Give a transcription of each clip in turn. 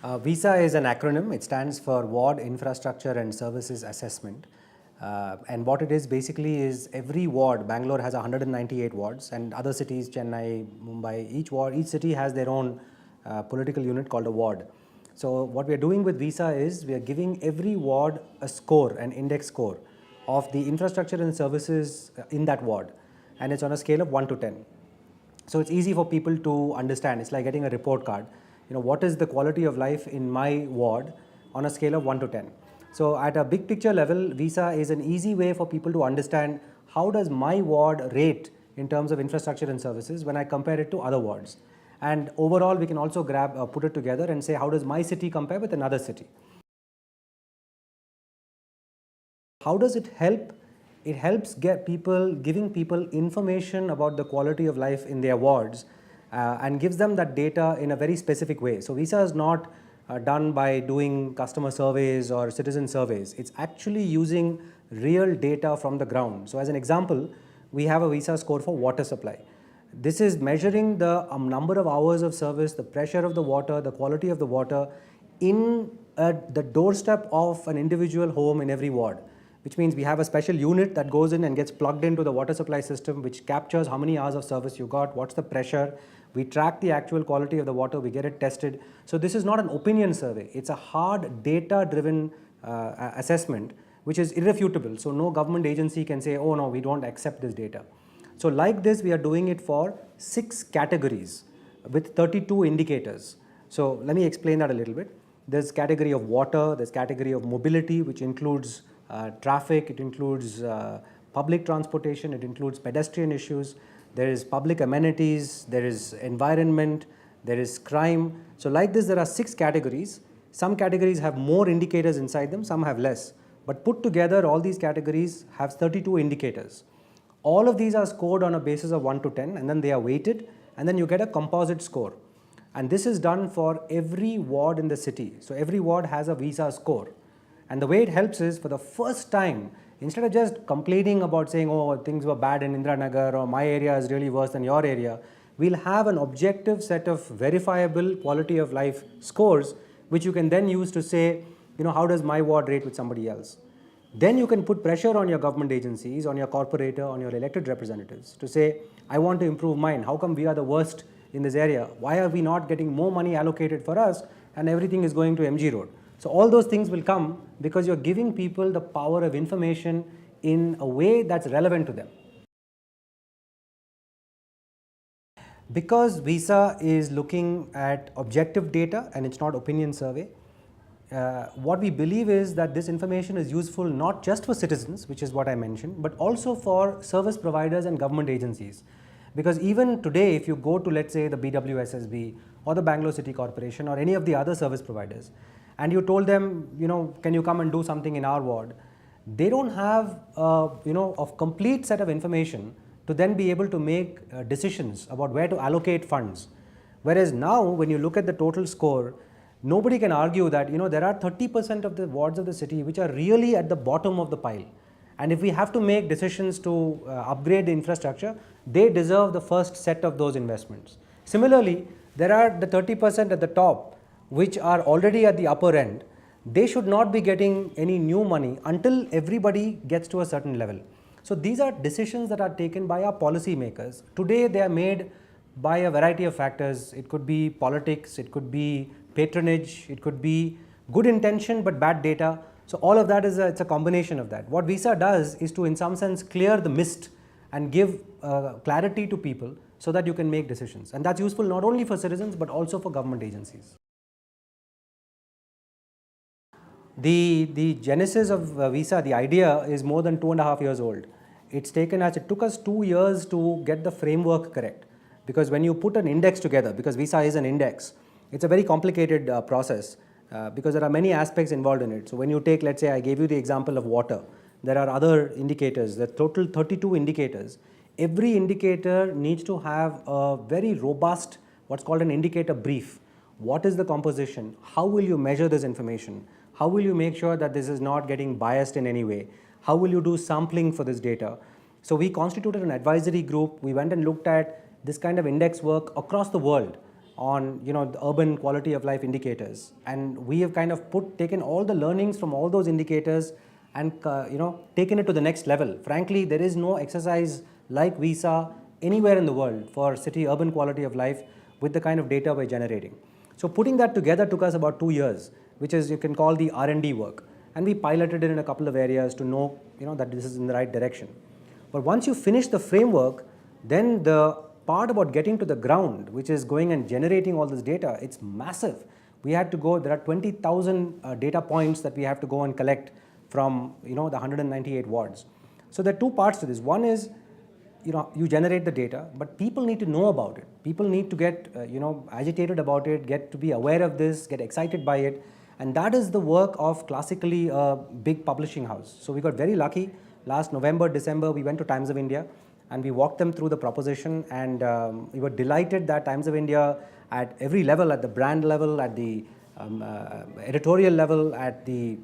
VISA is an acronym. It stands for Ward Infrastructure and Services Assessment. And what it is basically is every ward, Bangalore has 198 wards, and other cities, Chennai, Mumbai, each city has their own political unit called a ward. So what we are doing with VISA is we are giving every ward a score, an index score of the infrastructure and services in that ward, and it's on a scale of 1 to 10. So it's easy for people to understand. It's like getting a report card. What is the quality of life in my ward on a scale of 1 to 10. So at a big picture level, VISA is an easy way for people to understand how does my ward rate in terms of infrastructure and services when I compare it to other wards. And overall, we can also put it together and say, how does my city compare with another city? How does it help? It helps giving people information about the quality of life in their wards and gives them that data in a very specific way. So VISA is not done by doing customer surveys or citizen surveys. It's actually using real data from the ground. So as an example, we have a VISA score for water supply. This is measuring the number of hours of service, the pressure of the water, the quality of the water in the doorstep of an individual home in every ward, which means we have a special unit that goes in and gets plugged into the water supply system, which captures how many hours of service you got, what's the pressure. We track the actual quality of the water, we get it tested. So this is not an opinion survey. It's a hard data-driven assessment, which is irrefutable. So no government agency can say, oh no, we don't accept this data. So like this, we are doing it for 6 categories with 32 indicators. So let me explain that a little bit. There's category of water, there's category of mobility, which includes traffic, it includes public transportation, it includes pedestrian issues, there is public amenities, there is environment, there is crime. So like this, there are 6 categories. Some categories have more indicators inside them, some have less. But put together, all these categories have 32 indicators. All of these are scored on a basis of 1 to 10, and then they are weighted, and then you get a composite score. And this is done for every ward in the city. So every ward has a VISA score. And the way it helps is, for the first time, instead of just complaining about saying, oh, things were bad in Indiranagar or my area is really worse than your area, we'll have an objective set of verifiable quality of life scores, which you can then use to say, how does my ward rate with somebody else? Then you can put pressure on your government agencies, on your corporator, on your elected representatives to say, I want to improve mine. How come we are the worst in this area? Why are we not getting more money allocated for us and everything is going to MG Road? So all those things will come because you're giving people the power of information in a way that's relevant to them. Because VISA is looking at objective data and it's not opinion survey, what we believe is that this information is useful not just for citizens, which is what I mentioned, but also for service providers and government agencies. Because even today, if you go to, let's say, the BWSSB or the Bangalore City Corporation or any of the other service providers, and you told them, can you come and do something in our ward? They don't have, a complete set of information to then be able to make decisions about where to allocate funds. Whereas now, when you look at the total score, nobody can argue that, there are 30% of the wards of the city which are really at the bottom of the pile. And if we have to make decisions to upgrade the infrastructure, they deserve the first set of those investments. Similarly, there are the 30% at the top which are already at the upper end. They should not be getting any new money until everybody gets to a certain level. So these are decisions that are taken by our policy makers. Today they are made by a variety of factors. It could be politics, it could be patronage, it could be good intention but bad data. So all of that it's a combination of that. What VISA does is to, in some sense, clear the mist and give clarity to people so that you can make decisions. And that's useful not only for citizens but also for government agencies. The genesis of VISA, the idea, is more than 2.5 years old. It took us 2 years to get the framework correct. Because when you put an index together, because VISA is an index, it's a very complicated process because there are many aspects involved in it. So when you take, let's say, I gave you the example of water, there are other indicators, the total 32 indicators. Every indicator needs to have a very robust, what's called an indicator brief. What is the composition? How will you measure this information? How will you make sure that this is not getting biased in any way? How will you do sampling for this data? So we constituted an advisory group. We went and looked at this kind of index work across the world on the urban quality of life indicators, and we have kind of taken all the learnings from all those indicators and taken it to the next level. Frankly, there is no exercise like Visa anywhere in the world for city urban quality of life with the kind of data we're generating. So putting that together took us about 2 years, which is you can call the R&D work, and we piloted it in a couple of areas to know that this is in the right direction. But once you finish the framework, then the part about getting to the ground, which is going and generating all this data, it's massive. We had to go, there are 20,000 data points that we have to go and collect from the 198 wards. So there are two parts to this. One is you generate the data, but people need to know about it. People need to get agitated about it, get to be aware of this, get excited by it, and that is the work of classically a big publishing house. So we got very lucky. Last November, December, we went to Times of India and we walked them through the proposition, and we were delighted that Times of India at every level, at the brand level, at the editorial level, at the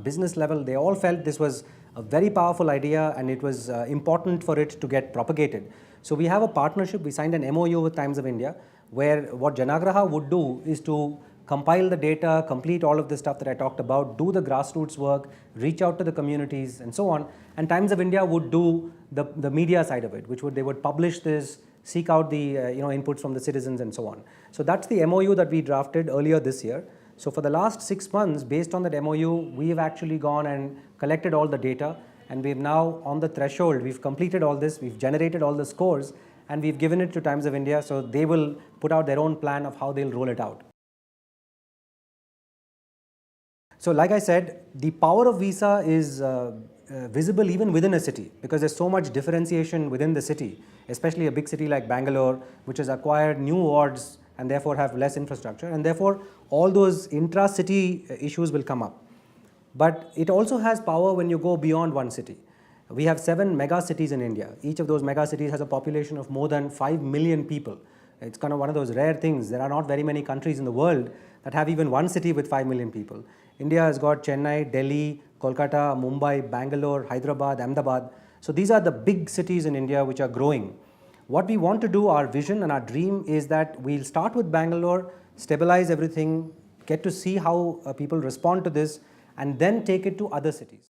business level, they all felt this was a very powerful idea and it was important for it to get propagated. So we have a partnership. We signed an MOU with Times of India, where what Janaagraha would do is to compile the data, complete all of the stuff that I talked about, do the grassroots work, reach out to the communities and so on. And Times of India would do the media side of it, which they would publish this, seek out the inputs from the citizens and so on. So that's the MOU that we drafted earlier this year. So for the last 6 months, based on that MOU, we have actually gone and collected all the data, and we've now on the threshold, we've completed all this, we've generated all the scores, and we've given it to Times of India, so they will put out their own plan of how they'll roll it out. So like I said, the power of Visa is visible even within a city, because there's so much differentiation within the city, especially a big city like Bangalore, which has acquired new wards and therefore have less infrastructure, and therefore all those intra-city issues will come up. But it also has power when you go beyond one city. We have 7 mega cities in India. Each of those mega cities has a population of more than 5 million people. It's kind of one of those rare things. There are not very many countries in the world that have even one city with 5 million people. India has got Chennai, Delhi, Kolkata, Mumbai, Bangalore, Hyderabad, Ahmedabad. So these are the big cities in India which are growing. What we want to do, our vision and our dream, is that we'll start with Bangalore, stabilize everything, get to see how people respond to this, and then take it to other cities.